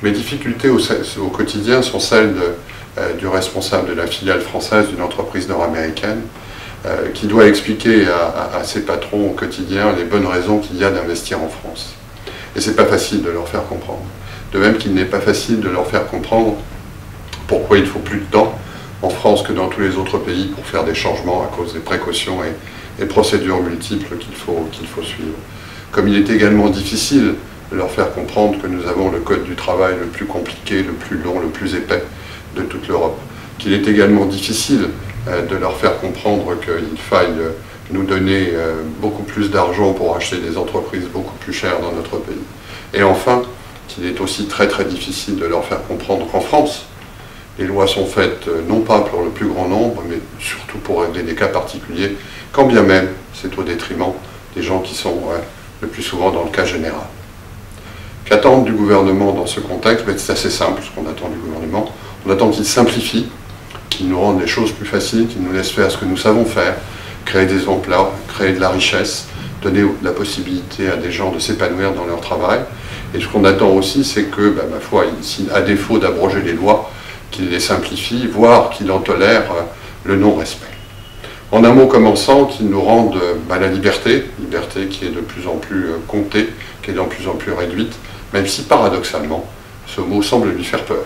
Mes difficultés au quotidien sont celles du responsable de la filiale française d'une entreprise nord-américaine qui doit expliquer à ses patrons au quotidien les bonnes raisons qu'il y a d'investir en France. Et c'est pas facile de leur faire comprendre. De même qu'il n'est pas facile de leur faire comprendre pourquoi il faut plus de temps en France que dans tous les autres pays pour faire des changements à cause des précautions et procédures multiples qu'il faut suivre. Comme il est également difficile de leur faire comprendre que nous avons le code du travail le plus compliqué, le plus long, le plus épais de toute l'Europe. Qu'il est également difficile de leur faire comprendre qu'il faille nous donner beaucoup plus d'argent pour acheter des entreprises beaucoup plus chères dans notre pays. Et enfin, qu'il est aussi très très difficile de leur faire comprendre qu'en France, les lois sont faites non pas pour le plus grand nombre, mais surtout pour régler des cas particuliers, quand bien même c'est au détriment des gens qui sont le plus souvent dans le cas général. Qu'attendre du gouvernement dans ce contexte? C'est assez simple ce qu'on attend du gouvernement. On attend qu'il simplifie, qu'il nous rende les choses plus faciles, qu'il nous laisse faire ce que nous savons faire, créer des emplois, créer de la richesse, donner la possibilité à des gens de s'épanouir dans leur travail. Et ce qu'on attend aussi, c'est que, ma foi, à défaut d'abroger les lois, qu'il les simplifie, voire qu'il en tolère le non-respect. En un mot commençant, qu'il nous rende la liberté qui est de plus en plus comptée, qui est de plus en plus réduite, même si paradoxalement, ce mot semble lui faire peur.